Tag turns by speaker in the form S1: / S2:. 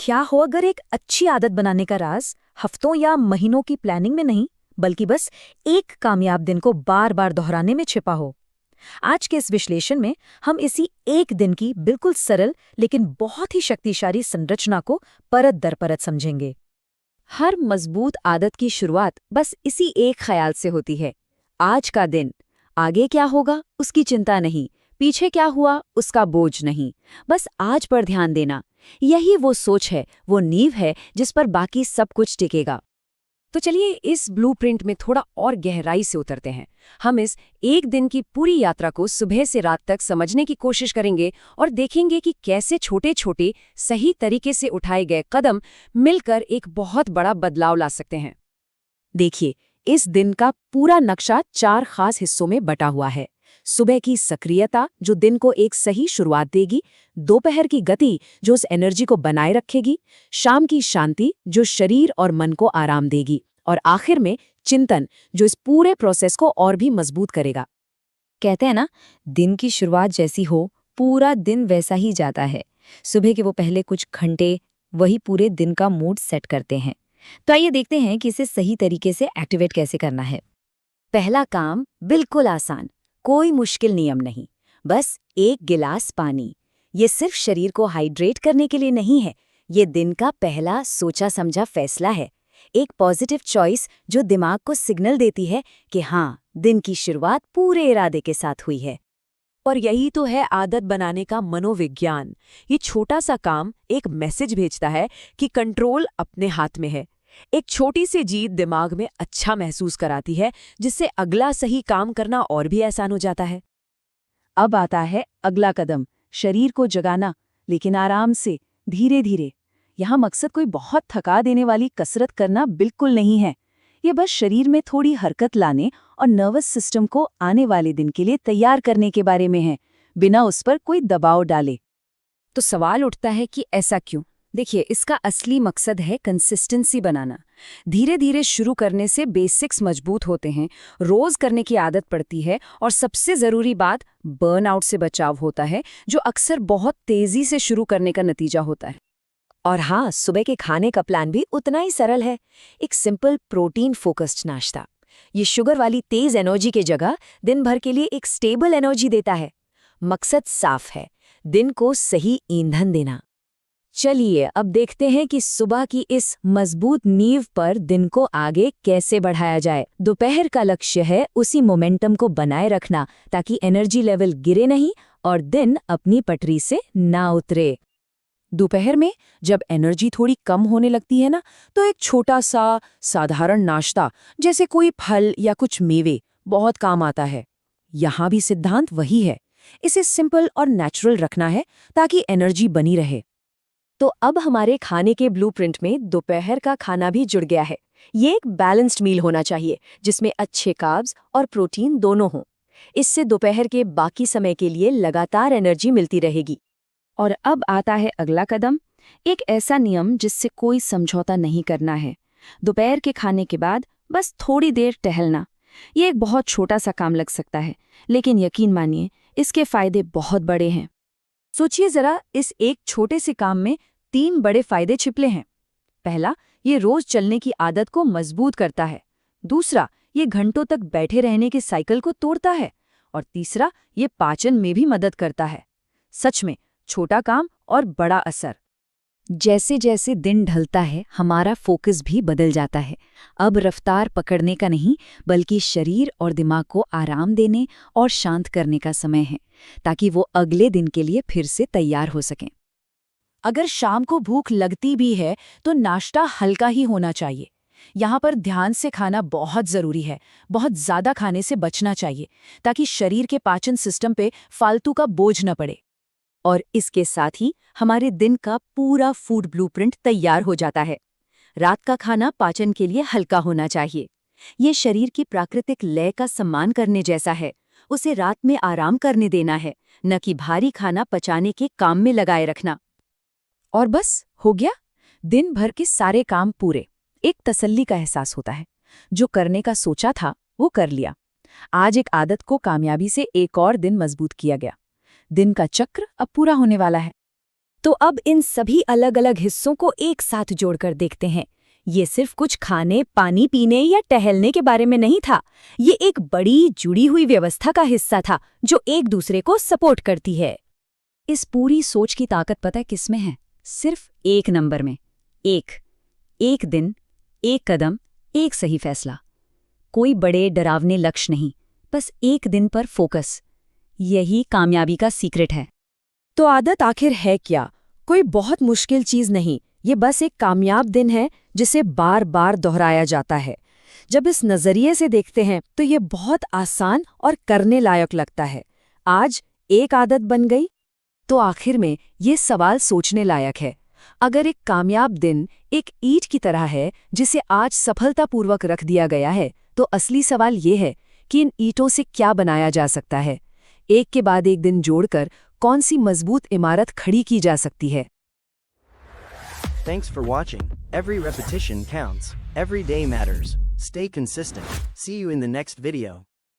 S1: क्या हो अगर एक अच्छी आदत बनाने का राज हफ्तों या महीनों की प्लानिंग में नहीं, बल्कि बस एक कामयाब दिन को बार बार दोहराने में छिपा हो। आज के इस विश्लेषण में हम इसी एक दिन की बिल्कुल सरल लेकिन बहुत ही शक्तिशाली संरचना को परत दर परत समझेंगे। हर मजबूत आदत की शुरुआत बस इसी एक ख्याल से होती है, आज का दिन। आगे क्या होगा उसकी चिंता नहीं, पीछे क्या हुआ उसका बोझ नहीं, बस आज पर ध्यान देना। यही वो सोच है, वो नींव है जिस पर बाकी सब कुछ टिकेगा। तो चलिए इस ब्लूप्रिंट में थोड़ा और गहराई से उतरते हैं। हम इस एक दिन की पूरी यात्रा को सुबह से रात तक समझने की कोशिश करेंगे और देखेंगे कि कैसे छोटे छोटे सही तरीके से उठाए गए कदम मिलकर एक बहुत बड़ा बदलाव ला सकते हैं। देखिए, इस दिन का पूरा नक्शा 4 खास हिस्सों में बटा हुआ है। सुबह की सक्रियता जो दिन को एक सही शुरुआत देगी, दोपहर की गति जो उस एनर्जी को बनाए रखेगी, शाम की शांति जो शरीर और मन को आराम देगी, और आखिर में चिंतन जो इस पूरे प्रोसेस को और भी मजबूत करेगा। कहते हैं ना, दिन की शुरुआत जैसी हो पूरा दिन वैसा ही जाता है। सुबह के वो पहले कुछ घंटे वही पूरे दिन का मूड सेट करते हैं। तो आइए देखते हैं कि इसे सही तरीके से एक्टिवेट कैसे करना है। पहला काम बिल्कुल आसान, कोई मुश्किल नियम नहीं, बस एक गिलास पानी। ये सिर्फ शरीर को हाइड्रेट करने के लिए नहीं है, ये दिन का पहला सोचा समझा फैसला है। एक पॉजिटिव चॉइस जो दिमाग को सिग्नल देती है कि हाँ, दिन की शुरुआत पूरे इरादे के साथ हुई है। और यही तो है आदत बनाने का मनोविज्ञान। ये छोटा सा काम एक मैसेज भेजता है कि कंट्रोल अपने हाथ में है। एक छोटी सी जीत दिमाग में अच्छा महसूस कराती है, जिससे अगला सही काम करना और भी आसान हो जाता है। अब आता है अगला कदम, शरीर को जगाना, लेकिन आराम से, धीरे धीरे। यहाँ मकसद कोई बहुत थका देने वाली कसरत करना बिल्कुल नहीं है। ये बस शरीर में थोड़ी हरकत लाने और नर्वस सिस्टम को आने वाले दिन के लिए तैयार करने के बारे में है, बिना उस पर कोई दबाव डाले। तो सवाल उठता है कि ऐसा क्यों? देखिए, इसका असली मकसद है कंसिस्टेंसी बनाना। धीरे धीरे शुरू करने से बेसिक्स मजबूत होते हैं, रोज करने की आदत पड़ती है, और सबसे ज़रूरी बात, बर्नआउट से बचाव होता है, जो अक्सर बहुत तेज़ी से शुरू करने का नतीजा होता है। और हाँ, सुबह के खाने का प्लान भी उतना ही सरल है। एक सिंपल प्रोटीन फोकस्ड नाश्ता। ये शुगर वाली तेज एनर्जी के जगह दिन भर के लिए एक स्टेबल एनर्जी देता है। मकसद साफ है, दिन को सही ईंधन देना। चलिए अब देखते हैं कि सुबह की इस मजबूत नींव पर दिन को आगे कैसे बढ़ाया जाए। दोपहर का लक्ष्य है उसी मोमेंटम को बनाए रखना, ताकि एनर्जी लेवल गिरे नहीं और दिन अपनी पटरी से ना उतरे। दोपहर में जब एनर्जी थोड़ी कम होने लगती है ना, तो एक छोटा सा साधारण नाश्ता जैसे कोई फल या कुछ मेवे बहुत काम आता है। यहाँ भी सिद्धांत वही है, इसे सिंपल और नेचुरल रखना है ताकि एनर्जी बनी रहे। तो अब हमारे खाने के ब्लूप्रिंट में दोपहर का खाना भी जुड़ गया है। ये एक बैलेंस्ड मील होना चाहिए जिसमें अच्छे कार्ब्स और प्रोटीन दोनों हों। इससे दोपहर के बाकी समय के लिए लगातार एनर्जी मिलती रहेगी। और अब आता है अगला कदम, एक ऐसा नियम जिससे कोई समझौता नहीं करना है। दोपहर के खाने के बाद बस थोड़ी देर टहलना। ये एक बहुत छोटा सा काम लग सकता है, लेकिन यकीन मानिए इसके फायदे बहुत बड़े हैं। सोचिए जरा, इस एक छोटे से काम में 3 बड़े फायदे छिपले हैं। पहला, ये रोज चलने की आदत को मजबूत करता है। दूसरा, ये घंटों तक बैठे रहने के साइकिल को तोड़ता है। और तीसरा, ये पाचन में भी मदद करता है। सच में छोटा काम और बड़ा असर। जैसे जैसे दिन ढलता है, हमारा फोकस भी बदल जाता है। अब रफ्तार पकड़ने का नहीं, बल्कि शरीर और दिमाग को आराम देने और शांत करने का समय है, ताकि वो अगले दिन के लिए फिर से तैयार हो सकें। अगर शाम को भूख लगती भी है तो नाश्ता हल्का ही होना चाहिए। यहाँ पर ध्यान से खाना बहुत ज़रूरी है। बहुत ज़्यादा खाने से बचना चाहिए, ताकि शरीर के पाचन सिस्टम पे फालतू का बोझ न पड़े। और इसके साथ ही हमारे दिन का पूरा फूड ब्लूप्रिंट तैयार हो जाता है। रात का खाना पाचन के लिए हल्का होना चाहिए। ये शरीर की प्राकृतिक लय का सम्मान करने जैसा है। उसे रात में आराम करने देना है, न कि भारी खाना पचाने के काम में लगाए रखना। और बस हो गया, दिन भर के सारे काम पूरे। एक तसल्ली का एहसास होता है, जो करने का सोचा था वो कर लिया। आज एक आदत को कामयाबी से एक और दिन मजबूत किया गया। दिन का चक्र अब पूरा होने वाला है। तो अब इन सभी अलग अलग हिस्सों को एक साथ जोड़कर देखते हैं। ये सिर्फ कुछ खाने, पानी पीने या टहलने के बारे में नहीं था। ये एक बड़ी जुड़ी हुई व्यवस्था का हिस्सा था जो एक दूसरे को सपोर्ट करती है। इस पूरी सोच की ताकत पता है किसमें है? सिर्फ एक नंबर में। एक दिन, एक कदम, एक सही फैसला। कोई बड़े डरावने लक्ष्य नहीं, बस एक दिन पर फोकस। यही कामयाबी का सीक्रेट है।
S2: तो आदत आखिर है क्या? कोई बहुत मुश्किल चीज नहीं, ये बस एक कामयाब दिन है जिसे बार बार दोहराया जाता है। जब इस नजरिए से देखते हैं तो ये बहुत आसान और करने लायक लगता है। आज एक आदत बन गई। तो आखिर में ये सवाल सोचने लायक है। अगर एक कामयाब दिन एक ईंट की तरह है जिसे आज सफलतापूर्वक रख दिया गया है, तो असली सवाल ये है कि इन ईंटों से क्या बनाया जा सकता है। एक के बाद एक दिन जोड़कर कौन सी मजबूत इमारत खड़ी की जा सकती है।
S3: Thanks for watching. Every repetition counts. Every day matters. Stay consistent. See you in the next video.